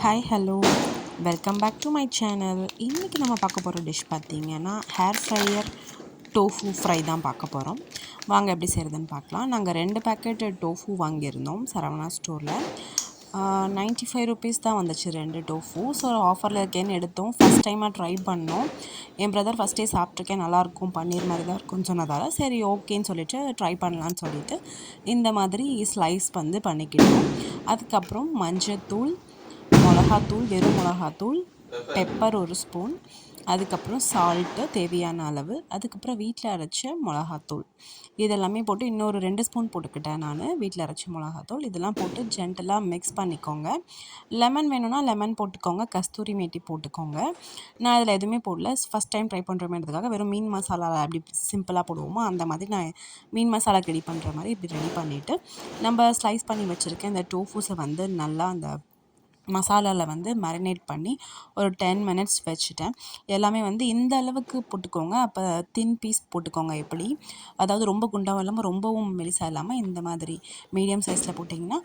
Hi hello welcome back to my channel. இன்றைக்கி நம்ம பார்க்க போகிற டிஷ் பார்த்திங்கன்னா ஹேர் ஃப்ரையர் டோஃபு ஃப்ரை தான் பார்க்க போகிறோம். வாங்க எப்படி செய்கிறதுன்னு பார்க்கலாம். நாங்கள் 2 பேக்கெட் டோஃபு வாங்கியிருந்தோம் சரவணா ஸ்டோரில். 95 ருபீஸ் தான் வந்துச்சு 2 டோஃபு. ஸோ ஆஃபரில் இருக்கேன்னு எடுத்தோம். ஃபஸ்ட் டைமாக ட்ரை பண்ணோம். என் பிரதர் ஃபஸ்ட்டே சாப்பிட்ருக்கேன், நல்லாயிருக்கும், பன்னீர் மாதிரி தான் இருக்கும்னு சொன்னதால் சரி ஓகேன்னு சொல்லிவிட்டு ட்ரை பண்ணலான்னு சொல்லிவிட்டு இந்த மாதிரி ஸ்லைஸ் வந்து பண்ணிக்கிட்டோம். அதுக்கப்புறம் மஞ்சத்தூள், மிளகாத்தூள், வெறும் மிளகாத்தூள், பெப்பர் 1 ஸ்பூன், அதுக்கப்புறம் சால்ட்டு தேவையான அளவு, அதுக்கப்புறம் வீட்டில் அரைச்ச மிளகாத்தூள் இதெல்லாமே போட்டு இன்னொரு 2 ஸ்பூன் போட்டுக்கிட்டேன் நான். வீட்டில் அரைச்ச மிளகாத்தூள் இதெல்லாம் போட்டு ஜென்டலாக மிக்ஸ் பண்ணிக்கோங்க. லெமன் வேணும்னா லெமன் போட்டுக்கோங்க, கஸ்தூரி மேத்தி போட்டுக்கோங்க. நான் இதில் எதுவுமே போடல. ஃபஸ்ட் டைம் ட்ரை பண்ணுறோமேன்றதுக்காக வெறும் மீன் மசாலா அப்படி சிம்பிளாக போடுவோமோ அந்த மாதிரி நான் மீன் மசாலா ரெடி பண்ணுற மாதிரி இப்படி ரெடி பண்ணிவிட்டு நம்ம ஸ்லைஸ் பண்ணி வச்சுருக்கேன் இந்த டோஃபூஸை வந்து நல்லா அந்த மசாலாவில் வந்து மேரினேட் பண்ணி ஒரு 10 மினிட்ஸ் வச்சுட்டேன். எல்லாமே வந்து இந்த அளவுக்கு போட்டுக்கோங்க. அப்போ தின் பீஸ் போட்டுக்கோங்க. எப்படி, அதாவது ரொம்ப குண்டாகவும் இல்லாமல் ரொம்பவும் மெலிசாக இல்லாமல் இந்த மாதிரி மீடியம் சைஸில் போட்டிங்கன்னா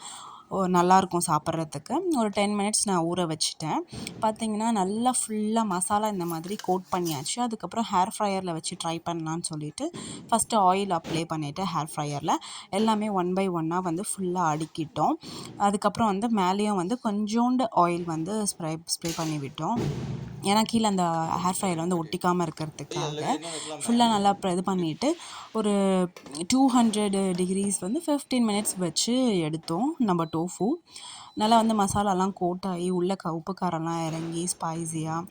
நல்லாயிருக்கும் சாப்பிட்றதுக்கு. ஒரு 10 மினிட்ஸ் நான் ஊற வச்சுட்டேன். பார்த்திங்கன்னா நல்லா ஃபுல்லாக மசாலா இந்த மாதிரி கோட் பண்ணியாச்சு. அதுக்கப்புறம் ஹேர் ஃப்ரையரில் வச்சு ட்ரை பண்ணலான்னு சொல்லிவிட்டு ஃபஸ்ட்டு ஆயில் அப்ளை பண்ணிவிட்டு ஹேர் ஃப்ரையரில் எல்லாமே 1 பை 1 வந்து ஃபுல்லாக அடுக்கிட்டோம். அதுக்கப்புறம் வந்து மேலேயும் வந்து கொஞ்சோண்டு ஆயில் வந்து ஸ்ப்ரே பண்ணி விட்டோம். ஏன்னா கீழே அந்த ஹேர் ஃப்ரையர் வந்து ஒட்டிக்காமல் இருக்கிறதுக்காக ஃபுல்லாக நல்லா இது பண்ணிவிட்டு ஒரு 200 டிகிரிஸ் வந்து 15 மினிட்ஸ் வச்சு எடுத்தோம் நம்ம டோஃபு. நல்லா வந்து மசாலாலாம் கோட்டாகி உள்ள உப்பு காரம்லாம் இறங்கி ஸ்பைஸியாக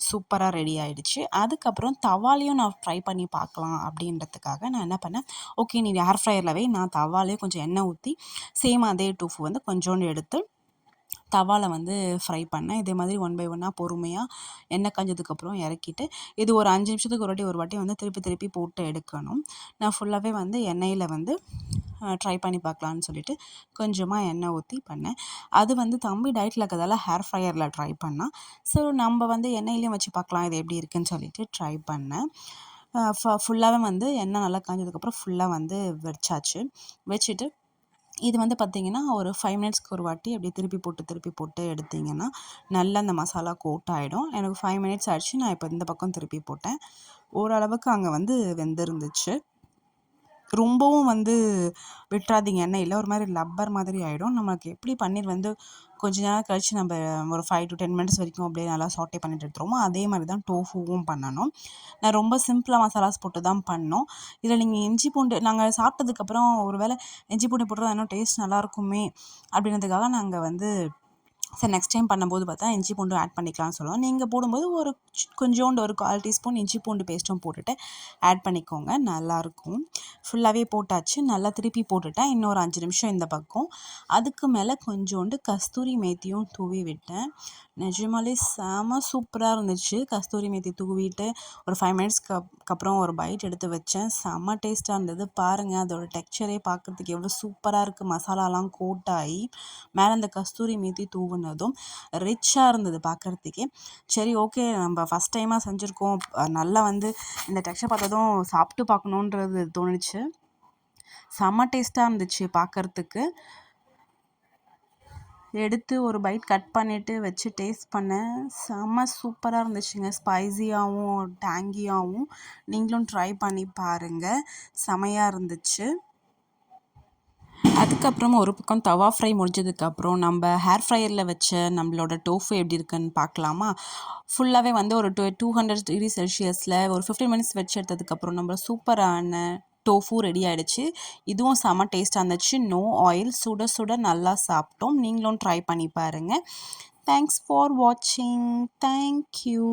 சூப்பராக ரெடி ஆகிடுச்சு. அதுக்கப்புறம் தவாலையும் நான் ஃப்ரை பண்ணி பார்க்கலாம் அப்படின்றதுக்காக நான் என்ன பண்ணேன், ஓகே நீ ஏர் ஃப்ரையர்லவே நான் தவாலே கொஞ்சம் எண்ணெய் ஊற்றி சேம் அதே டோஃபு வந்து கொஞ்சோண்டு எடுத்து தவாவில் வந்து ஃப்ரை பண்ணேன். இதே மாதிரி 1 பை 1 பொறுமையாக எண்ணெய் காஞ்சதுக்கப்புறம் இறக்கிட்டு இது ஒரு 5 நிமிஷத்துக்கு ஒரு வாட்டி வந்து திருப்பி போட்டு எடுக்கணும். நான் ஃபுல்லாகவே வந்து எண்ணெயில் வந்து ட்ரை பண்ணி பார்க்கலான்னு சொல்லிட்டு கொஞ்சமாக எண்ணெய் ஊற்றி பண்ணேன். அது வந்து தம்பி டயட்டில் இருக்கிறதால ஹேர் ஃப்ரையரில் ட்ரை பண்ணால், ஸோ நம்ம வந்து எண்ணெயிலையும் வச்சு பார்க்கலாம் இது எப்படி இருக்குதுன்னு சொல்லிட்டு ட்ரை பண்ணேன். ஃபுல்லாகவே வந்து எண்ணெய் நல்லா காஞ்சதுக்கப்புறம் ஃபுல்லாக வந்து வச்சுட்டு இது வந்து பார்த்திங்கன்னா ஒரு 5 மினிட்ஸ்க்கு ஒரு வாட்டி அப்படியே திருப்பி போட்டு எடுத்திங்கன்னா நல்லா அந்த மசாலா கோட் ஆகிடும். எனக்கு 5 மினிட்ஸ் ஆகிடுச்சு. நான் இப்போ இந்த பக்கம் திருப்பி போட்டேன். ஓரளவுக்கு அங்கே வந்து வெந்திருந்துச்சு. ரொம்பவும் வந்து விட்டுறாதீங்க எண்ணெயில், ஒரு மாதிரி லப்பர் மாதிரி ஆகிடும். நமக்கு எப்படி பன்னீர் வந்து கொஞ்ச நேரம் கழித்து நம்ம ஒரு 5 to 10 மினிட்ஸ் வரைக்கும் அப்படியே நல்லா சாட்டே பண்ணிட்டு எடுத்துருவோமோ அதே மாதிரி தான் டோஃபுவும் பண்ணணும். நான் ரொம்ப சிம்பிளாக மசாலாஸ் போட்டு தான் பண்ணோம். இதில் நீங்கள் இஞ்சி பூண்டு நாங்கள் சாப்பிட்டதுக்கப்புறம் ஒரு வேளை இஞ்சி பூண்டு போட்டுறதா இன்னும் டேஸ்ட் நல்லாயிருக்குமே அப்படின்றதுக்காக நாங்கள் வந்து சரி நெக்ஸ்ட் டைம் பண்ணும்போது பார்த்தா இஞ்சி பூண்டு ஆட் பண்ணிக்கலாம்னு சொல்லுவோம். நீங்கள் போடும்போது ஒரு கொஞ்சோண்டு ஒரு 1/4 டீஸ்பூன் இஞ்சி பூண்டு பேஸ்ட்டும் போட்டுட்டு ஆட் பண்ணிக்கோங்க, நல்லாயிருக்கும். ஃபுல்லாகவே போட்டாச்சு. நல்லா திருப்பி போட்டுட்டேன். இன்னொரு 5 நிமிஷம் இந்த பக்கம். அதுக்கு மேலே கொஞ்சோண்டு கஸ்தூரி மேத்தியும் தூவி விட்டேன். நிஜமாலே செம சூப்பராக இருந்துச்சு. கஸ்தூரி மேத்தி தூவிட்டு ஒரு 5 மினிட்ஸ்க்கு அப்புறம் ஒரு பைட் எடுத்து வச்சேன். செம்ம டேஸ்ட்டாக இருந்தது. பாருங்கள் அதோட டெக்ஸ்சரே பார்க்குறதுக்கு எவ்வளோ சூப்பராக இருக்குது. மசாலாலாம் கோட்டாகி மேலே அந்த கஸ்தூரி மேத்தி தூவுனதும் ரிச்சாக இருந்தது பார்க்குறதுக்கே. சரி ஓகே நம்ம ஃபஸ்ட் டைமாக செஞ்சுருக்கோம், நல்லா வந்து இந்த டெக்ஸ்சர் பார்த்ததும் சாப்பிட்டு பார்க்கணுன்றது தோணுச்சு. செம்ம டேஸ்ட்டாக இருந்துச்சு பார்க்குறதுக்கு. எடுத்து ஒரு பைட் கட் பண்ணிவிட்டு வச்சு டேஸ்ட் பண்ணேன். செம்ம சூப்பராக இருந்துச்சுங்க. ஸ்பைஸியாகவும் டேங்கியாகவும். நீங்களும் ட்ரை பண்ணி பாருங்கள், செமையாக இருந்துச்சு. அதுக்கப்புறம் ஒரு பக்கம் தவா ஃப்ரை முடிஞ்சதுக்கப்புறம் நம்ம ஹேர் ஃப்ரையரில் வச்ச நம்மளோட டோஃபு எப்படி இருக்குன்னு பார்க்கலாமா. ஃபுல்லாகவே வந்து ஒரு 200 டிகிரி செல்சியஸில் ஒரு 15 மினிட்ஸ் வச்சு எடுத்ததுக்கப்புறம் நம்ம சூப்பரான டோஃபு ரெடி ஆகிடுச்சு. இதுவும் செம்ம டேஸ்ட்டாக இருந்துச்சு. நோ ஆயில், சுட சுட நல்லா சாப்பிட்டோம். நீங்களும் ட்ரை பண்ணி பாருங்கள். தேங்க்ஸ் ஃபார் வாட்சிங். தேங்க்யூ.